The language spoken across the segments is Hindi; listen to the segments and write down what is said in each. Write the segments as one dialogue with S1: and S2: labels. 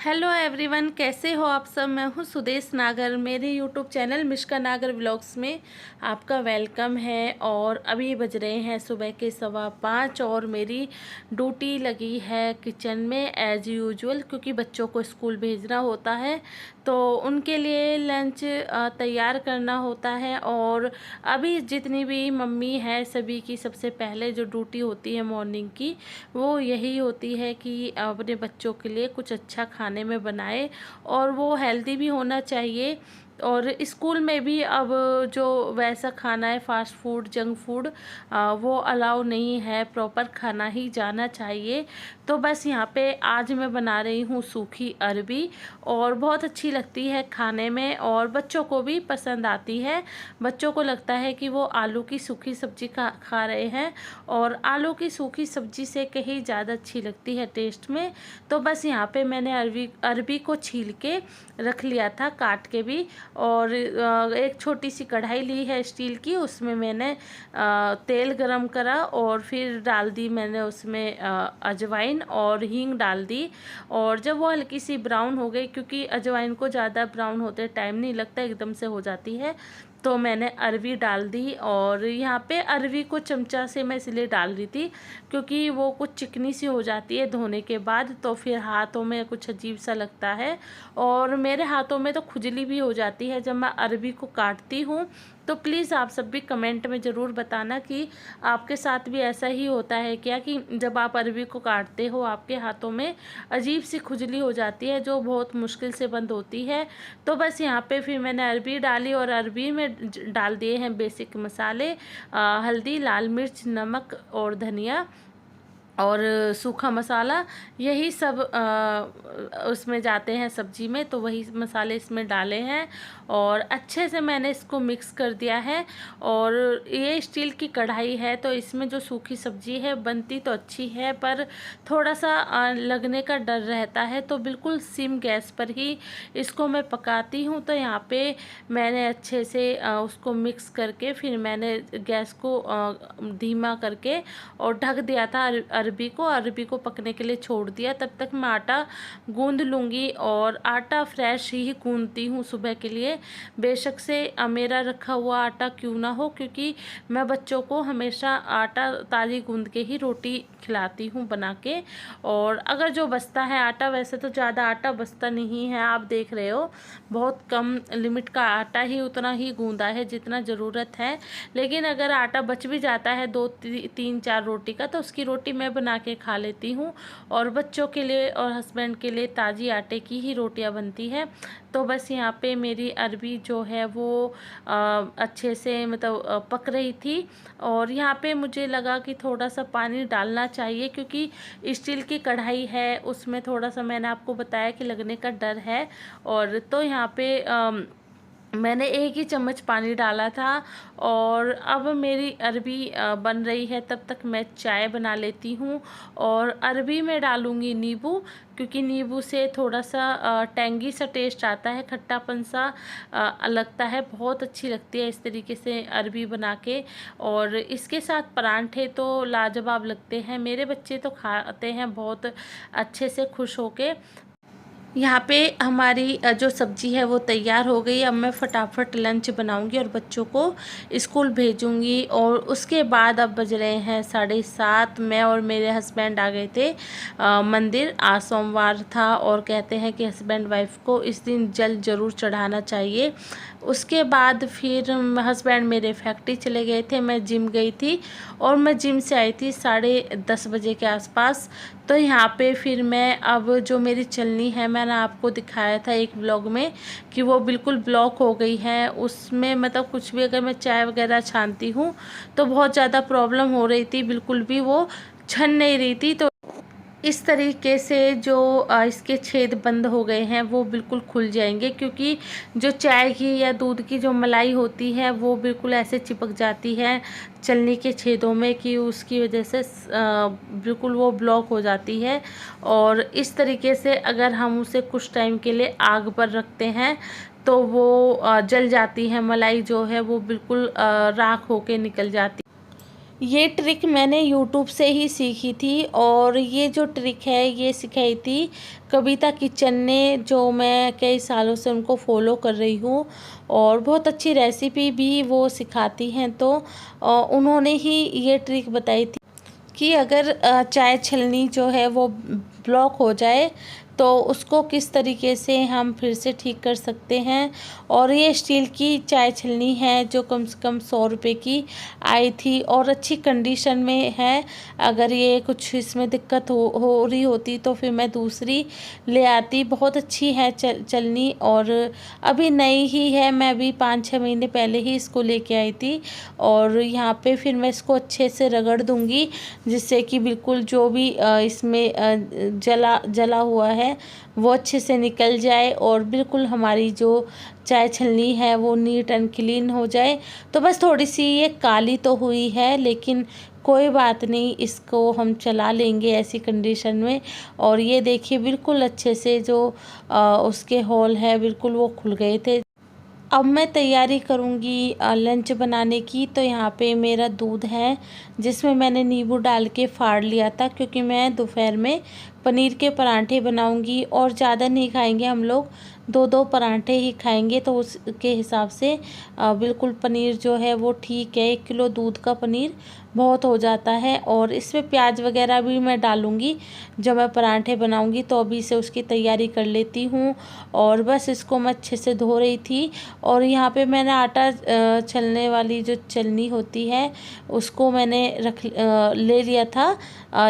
S1: हेलो एवरीवन, कैसे हो आप सब। मैं हूँ सुदेश नागर। मेरे यूट्यूब चैनल मिष्का नागर व्लॉग्स में आपका वेलकम है। और अभी बज रहे हैं सुबह के 5:15 और मेरी ड्यूटी लगी है किचन में एज़ यूजुअल, क्योंकि बच्चों को स्कूल भेजना होता है तो उनके लिए लंच तैयार करना होता है। और अभी जितनी भी मम्मी है सभी की सबसे पहले जो ड्यूटी होती है मॉर्निंग की, वो यही होती है कि अपने बच्चों के लिए कुछ अच्छा खाने में बनाए और वो हेल्दी भी होना चाहिए। और स्कूल में भी अब जो वैसा खाना है फास्ट फूड जंक फूड वो अलाउ नहीं है, प्रॉपर खाना ही जाना चाहिए। तो बस यहाँ पे आज मैं बना रही हूँ सूखी अरबी और बहुत अच्छी लगती है खाने में और बच्चों को भी पसंद आती है। बच्चों को लगता है कि वो आलू की सूखी सब्जी खा रहे हैं और आलू की सूखी सब्जी से कहीं ज़्यादा अच्छी लगती है टेस्ट में। तो बस यहाँ पे मैंने अरबी को छील के रख लिया था, काट के भी। और एक छोटी सी कढ़ाई ली है स्टील की, उसमें मैंने तेल गरम करा और फिर डाल दी मैंने उसमें अजवाइन और हींग डाल दी। और जब वो हल्की सी ब्राउन हो गई, क्योंकि अजवाइन को ज़्यादा ब्राउन होते टाइम नहीं लगता, एकदम से हो जाती है, तो मैंने अरबी डाल दी। और यहाँ पे अरबी को चमचा से मैं इसलिए डाल रही थी क्योंकि वो कुछ चिकनी सी हो जाती है धोने के बाद, तो फिर हाथों में कुछ अजीब सा लगता है और मेरे हाथों में तो खुजली भी हो जाती है जब मैं अरबी को काटती हूँ। तो प्लीज़ आप सब भी कमेंट में ज़रूर बताना कि आपके साथ भी ऐसा ही होता है क्या, कि जब आप अरबी को काटते हो आपके हाथों में अजीब सी खुजली हो जाती है जो बहुत मुश्किल से बंद होती है। तो बस यहाँ पे फिर मैंने अरबी डाली और अरबी में डाल दिए हैं बेसिक मसाले, हल्दी, लाल मिर्च, नमक और धनिया और सूखा मसाला, यही सब उसमें जाते हैं सब्जी में, तो वही मसाले इसमें डाले हैं और अच्छे से मैंने इसको मिक्स कर दिया है। और ये स्टील की कढ़ाई है तो इसमें जो सूखी सब्जी है बनती तो अच्छी है पर थोड़ा सा लगने का डर रहता है, तो बिल्कुल सिम गैस पर ही इसको मैं पकाती हूँ। तो यहाँ पे मैंने अच्छे से उसको मिक्स करके फिर मैंने गैस को धीमा करके और ढक दिया था अरबी को पकने के लिए छोड़ दिया। तब तक मैं आटा गूंद लूँगी और आटा फ्रेश ही गूंदती हूँ सुबह के लिए, बेशक से मेरा रखा हुआ आटा क्यों ना हो, क्योंकि मैं बच्चों को हमेशा आटा ताज़ी गूंद के ही रोटी खिलाती हूँ बना के। और अगर जो बचता है आटा, वैसे तो ज़्यादा आटा बचता नहीं है, आप देख रहे हो बहुत कम लिमिट का आटा ही उतना ही गूंदा है जितना ज़रूरत है। लेकिन अगर आटा बच भी जाता है 2-3-4 रोटी का, तो उसकी रोटी मैं बना के खा लेती हूँ और बच्चों के लिए और हस्बैंड के लिए ताज़ी आटे की ही रोटियां बनती है। तो बस यहाँ पे मेरी अरबी जो है वो अच्छे से मतलब पक रही थी और यहाँ पे मुझे लगा कि थोड़ा सा पानी डालना चाहिए, क्योंकि स्टील की कढ़ाई है उसमें थोड़ा सा मैंने आपको बताया कि लगने का डर है। और तो यहाँ पे मैंने 1 ही चम्मच पानी डाला था और अब मेरी अरबी बन रही है, तब तक मैं चाय बना लेती हूँ। और अरबी में डालूँगी नींबू, क्योंकि नींबू से थोड़ा सा टेंगी सा टेस्ट आता है, खट्टापन सा लगता है, बहुत अच्छी लगती है इस तरीके से अरबी बना के। और इसके साथ परांठे तो लाजवाब लगते हैं, मेरे बच्चे तो खाते हैं बहुत अच्छे से खुश होके। यहाँ पे हमारी जो सब्ज़ी है वो तैयार हो गई। अब मैं फटाफट लंच बनाऊंगी और बच्चों को स्कूल भेजूंगी। और उसके बाद अब बज रहे हैं 7:30, मैं और मेरे हस्बैंड आ गए थे मंदिर। आज सोमवार था और कहते हैं कि हस्बैंड वाइफ को इस दिन जल ज़रूर चढ़ाना चाहिए। उसके बाद फिर हस्बैंड मेरे फैक्ट्री चले गए थे, मैं जिम गई थी और मैं जिम से आई थी 10:30 बजे के आसपास। तो यहाँ पे फिर मैं अब जो मेरी चलनी है, मैंने आपको दिखाया था एक ब्लॉग में कि वो बिल्कुल ब्लॉक हो गई है। उसमें मतलब कुछ भी अगर मैं चाय वगैरह छानती हूँ तो बहुत ज़्यादा प्रॉब्लम हो रही थी, बिल्कुल भी वो छन नहीं रही थी। तो इस तरीके से जो इसके छेद बंद हो गए हैं वो बिल्कुल खुल जाएंगे, क्योंकि जो चाय की या दूध की जो मलाई होती है वो बिल्कुल ऐसे चिपक जाती है चलनी के छेदों में कि उसकी वजह से बिल्कुल वो ब्लॉक हो जाती है। और इस तरीके से अगर हम उसे कुछ टाइम के लिए आग पर रखते हैं तो वो जल जाती है, मलाई जो है वो बिल्कुल राख होके निकल जाती है। ये ट्रिक मैंने यूट्यूब से ही सीखी थी और ये जो ट्रिक है ये सिखाई थी कविता किचन ने, जो मैं कई सालों से उनको फॉलो कर रही हूँ और बहुत अच्छी रेसिपी भी वो सिखाती हैं। तो उन्होंने ही ये ट्रिक बताई थी कि अगर चाय छलनी जो है वो ब्लॉक हो जाए तो उसको किस तरीके से हम फिर से ठीक कर सकते हैं। और ये स्टील की चाय छलनी है जो कम से कम 100 रुपये की आई थी और अच्छी कंडीशन में है। अगर ये कुछ इसमें दिक्कत हो रही होती तो फिर मैं दूसरी ले आती। बहुत अच्छी है चलनी और अभी नई ही है, मैं अभी 5-6 महीने पहले ही इसको लेके आई थी। और यहाँ पे फिर मैं इसको अच्छे से रगड़ दूँगी जिससे कि बिल्कुल जो भी इसमें जला हुआ है वो अच्छे से निकल जाए और बिल्कुल हमारी जो चाय छलनी है वो नीट एंड क्लीन हो जाए। तो बस थोड़ी सी ये काली तो हुई है लेकिन कोई बात नहीं, इसको हम चला लेंगे ऐसी कंडीशन में। और ये देखिए बिल्कुल अच्छे से जो उसके होल है बिल्कुल वो खुल गए थे। अब मैं तैयारी करूँगी लंच बनाने की। तो यहाँ पे मेरा दूध है जिसमें मैंने नींबू डाल के फाड़ लिया था, क्योंकि मैं दोपहर में पनीर के परांठे बनाऊँगी और ज़्यादा नहीं खाएंगे हम लोग, 2-2 परांठे ही खाएंगे। तो उसके हिसाब से बिल्कुल पनीर जो है वो ठीक है। 1 किलो दूध का पनीर बहुत हो जाता है। और इसमें प्याज वगैरह भी मैं डालूँगी जब मैं परांठे बनाऊँगी, तो अभी से उसकी तैयारी कर लेती हूँ। और बस इसको मैं अच्छे से धो रही थी। और यहाँ पे मैंने आटा छलने वाली जो छलनी होती है उसको मैंने ले लिया था,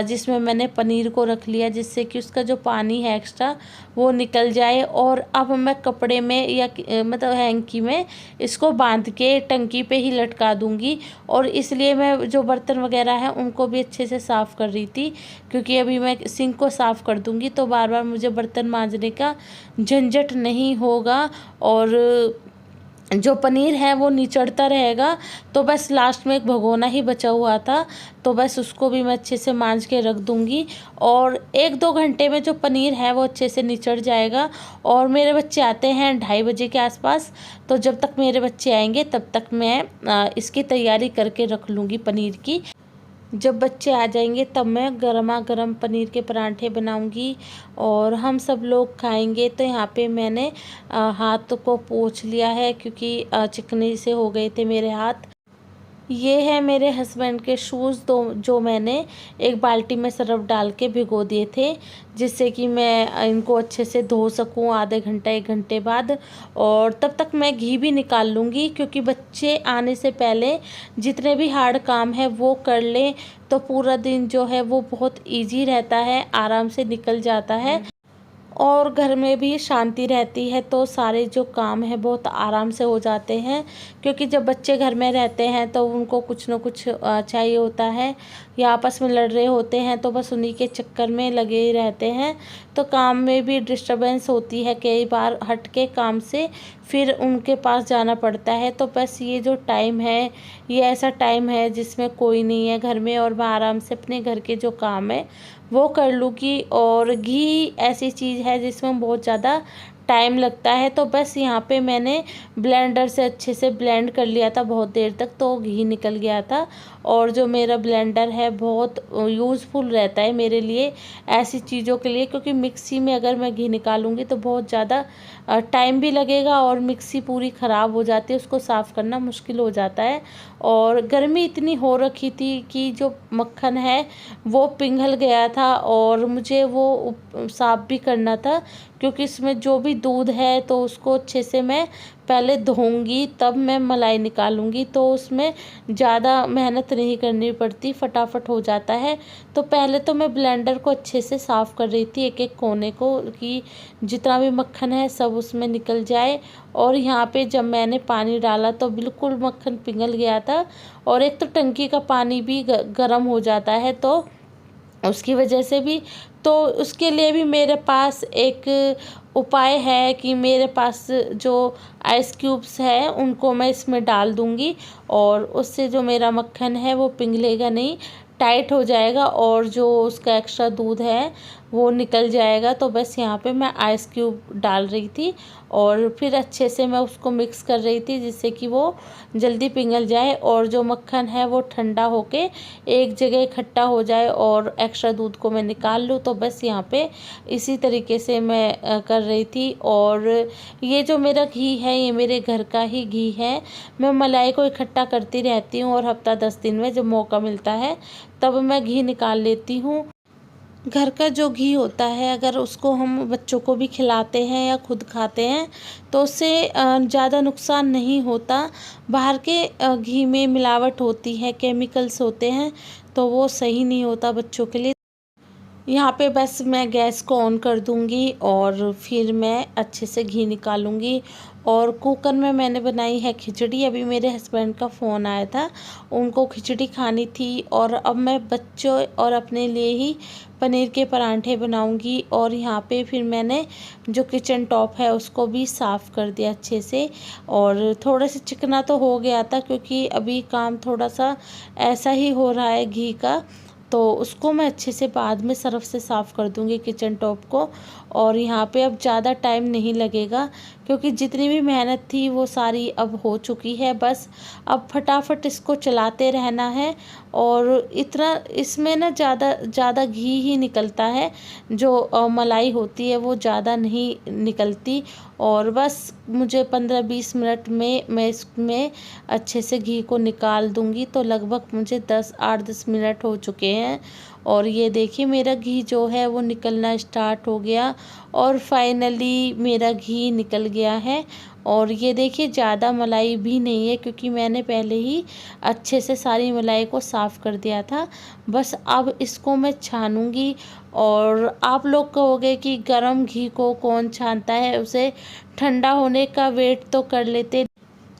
S1: जिसमें मैंने पनीर को रख लिया जिससे कि उसका जो पानी है एक्स्ट्रा वो निकल जाए। और अब मैं कपड़े में या मतलब हैंकी में इसको बांध के टंकी पे ही लटका दूंगी। और इसलिए मैं जो बर्तन वगैरह हैं उनको भी अच्छे से साफ़ कर रही थी, क्योंकि अभी मैं सिंक को साफ़ कर दूंगी तो बार बार मुझे बर्तन मांजने का झंझट नहीं होगा और जो पनीर है वो निचड़ता रहेगा। तो बस लास्ट में एक भगोना ही बचा हुआ था, तो बस उसको भी मैं अच्छे से मांज के रख दूंगी और 1-2 घंटे में जो पनीर है वो अच्छे से निचड़ जाएगा। और मेरे बच्चे आते हैं 2:30 बजे के आसपास, तो जब तक मेरे बच्चे आएंगे तब तक मैं इसकी तैयारी करके रख लूँगी पनीर की। जब बच्चे आ जाएंगे तब मैं गरमा गरम पनीर के परांठे बनाऊंगी और हम सब लोग खाएंगे। तो यहाँ पे मैंने हाथ को पोंछ लिया है क्योंकि चिकने से हो गए थे मेरे हाथ। ये है मेरे हस्बैंड के शूज़ जो मैंने एक बाल्टी में सरफ डाल के भिगो दिए थे, जिससे कि मैं इनको अच्छे से धो सकूं आधे घंटे 1 घंटे बाद। और तब तक मैं घी भी निकाल लूँगी, क्योंकि बच्चे आने से पहले जितने भी हार्ड काम है वो कर लें तो पूरा दिन जो है वो बहुत ईजी रहता है, आराम से निकल जाता है और घर में भी शांति रहती है। तो सारे जो काम है बहुत आराम से हो जाते हैं, क्योंकि जब बच्चे घर में रहते हैं तो उनको कुछ न कुछ चाहिए होता है या आपस में लड़ रहे होते हैं, तो बस उन्हीं के चक्कर में लगे ही रहते हैं। तो काम में भी डिस्टरबेंस होती है, कई बार हट के काम से फिर उनके पास जाना पड़ता है। तो बस ये जो टाइम है ये ऐसा टाइम है जिसमें कोई नहीं है घर में और मैं आराम से अपने घर के जो काम है वो कर लूँगी। और घी ऐसी चीज़ है जिसमें बहुत ज़्यादा टाइम लगता है, तो बस यहाँ पे मैंने ब्लेंडर से अच्छे से ब्लेंड कर लिया था बहुत देर तक, तो घी निकल गया था। और जो मेरा ब्लेंडर है बहुत यूज़फुल रहता है मेरे लिए ऐसी चीज़ों के लिए, क्योंकि मिक्सी में अगर मैं घी निकालूंगी तो बहुत ज़्यादा टाइम भी लगेगा और मिक्सी पूरी ख़राब हो जाती है, उसको साफ़ करना मुश्किल हो जाता है। और गर्मी इतनी हो रखी थी कि जो मक्खन है वो पिघल गया था और मुझे वो साफ़ भी करना था, क्योंकि इसमें जो भी दूध है तो उसको अच्छे से मैं पहले धोऊंगी तब मैं मलाई निकालूंगी, तो उसमें ज़्यादा मेहनत नहीं करनी पड़ती, फटाफट हो जाता है। तो पहले तो मैं ब्लेंडर को अच्छे से साफ़ कर रही थी एक एक कोने को, कि जितना भी मक्खन है सब उसमें निकल जाए। और यहाँ पे जब मैंने पानी डाला तो बिल्कुल मक्खन पिघल गया था। और एक तो टंकी का पानी भी गर्म हो जाता है तो उसकी वजह से भी, तो उसके लिए भी मेरे पास एक उपाय है कि मेरे पास जो आइस क्यूब्स है उनको मैं इसमें डाल दूँगी और उससे जो मेरा मक्खन है वो पिघलेगा नहीं, टाइट हो जाएगा और जो उसका एक्स्ट्रा दूध है वो निकल जाएगा। तो बस यहाँ पे मैं आइस क्यूब डाल रही थी और फिर अच्छे से मैं उसको मिक्स कर रही थी जिससे कि वो जल्दी पिघल जाए और जो मक्खन है वो ठंडा होके एक जगह इकट्ठा हो जाए और एक्स्ट्रा दूध को मैं निकाल लूँ। तो बस यहाँ पे इसी तरीके से मैं कर रही थी। और ये जो मेरा घी है ये मेरे घर का ही घी है। मैं मलाई को इकट्ठा करती रहती हूँ और हफ्ता 10 दिन में जब मौका मिलता है तब मैं घी निकाल लेती हूँ। घर का जो घी होता है अगर उसको हम बच्चों को भी खिलाते हैं या खुद खाते हैं तो उससे ज़्यादा नुकसान नहीं होता। बाहर के घी में मिलावट होती है, केमिकल्स होते हैं, तो वो सही नहीं होता बच्चों के लिए। यहाँ पे बस मैं गैस को ऑन कर दूँगी और फिर मैं अच्छे से घी निकालूँगी। और कुकर में मैंने बनाई है खिचड़ी। अभी मेरे हस्बैंड का फ़ोन आया था, उनको खिचड़ी खानी थी और अब मैं बच्चों और अपने लिए ही पनीर के परांठे बनाऊँगी। और यहाँ पे फिर मैंने जो किचन टॉप है उसको भी साफ़ कर दिया अच्छे से। और थोड़ा सा चिकना तो हो गया था क्योंकि अभी काम थोड़ा सा ऐसा ही हो रहा है घी का, तो उसको मैं अच्छे से बाद में सर्फ़ से साफ़ कर दूँगी किचन टॉप को। और यहाँ पे अब ज़्यादा टाइम नहीं लगेगा क्योंकि जितनी भी मेहनत थी वो सारी अब हो चुकी है। बस अब फटाफट इसको चलाते रहना है। और इतना इसमें ना ज़्यादा घी ही निकलता है, जो मलाई होती है वो ज़्यादा नहीं निकलती। और बस मुझे 15-20 मिनट में मैं इसमें अच्छे से घी को निकाल दूँगी। तो लगभग मुझे 8-10 मिनट हो चुके हैं और ये देखिए मेरा घी जो है वो निकलना स्टार्ट हो गया और फाइनली मेरा घी निकल गया है। और ये देखिए ज़्यादा मलाई भी नहीं है क्योंकि मैंने पहले ही अच्छे से सारी मलाई को साफ़ कर दिया था। बस अब इसको मैं छानूँगी। और आप लोग कहोगे कि गरम घी को कौन छानता है, उसे ठंडा होने का वेट तो कर लेते,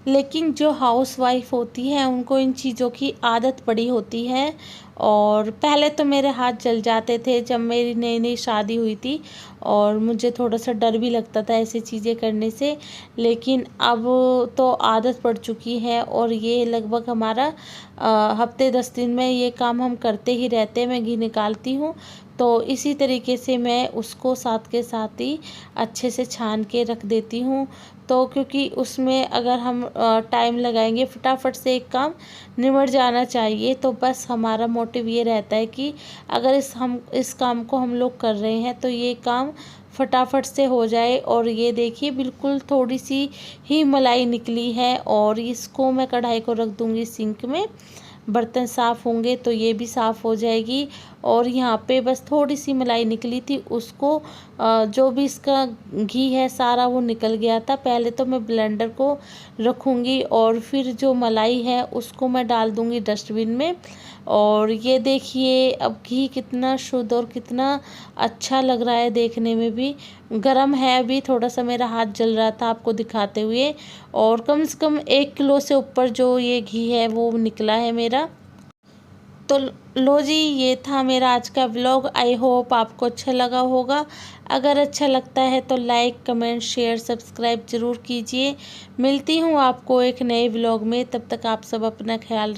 S1: लेकिन जो हाउसवाइफ होती है उनको इन चीज़ों की आदत पड़ी होती है। और पहले तो मेरे हाथ जल जाते थे जब मेरी नई नई शादी हुई थी और मुझे थोड़ा सा डर भी लगता था ऐसी चीज़ें करने से, लेकिन अब तो आदत पड़ चुकी है। और ये लगभग हमारा हफ्ते 10 दिन में ये काम हम करते ही रहते हैं। मैं घी निकालती हूँ तो इसी तरीके से मैं उसको साथ के साथ ही अच्छे से छान के रख देती हूँ। तो क्योंकि उसमें अगर हम टाइम लगाएंगे फटाफट से एक काम निमट जाना चाहिए। तो बस हमारा मोटिव ये रहता है कि अगर इस काम को हम लोग कर रहे हैं तो ये काम फटाफट से हो जाए। और ये देखिए बिल्कुल थोड़ी सी ही मलाई निकली है और इसको मैं कढ़ाई को रख दूँगी सिंक में। बर्तन साफ़ होंगे तो ये भी साफ़ हो जाएगी। और यहाँ पे बस थोड़ी सी मलाई निकली थी, उसको जो भी इसका घी है सारा वो निकल गया था। पहले तो मैं ब्लेंडर को रखूँगी और फिर जो मलाई है उसको मैं डाल दूँगी डस्टबिन में। और ये देखिए अब घी कितना शुद्ध और कितना अच्छा लग रहा है देखने में भी। गरम है, अभी थोड़ा सा मेरा हाथ जल रहा था आपको दिखाते हुए। और कम से कम 1 किलो से ऊपर जो ये घी है वो निकला है मेरा। तो लो जी, ये था मेरा आज का व्लॉग। आई होप आपको अच्छा लगा होगा। अगर अच्छा लगता है तो लाइक, कमेंट, शेयर, सब्सक्राइब ज़रूर कीजिए। मिलती हूँ आपको एक नए व्लॉग में, तब तक आप सब अपना ख्याल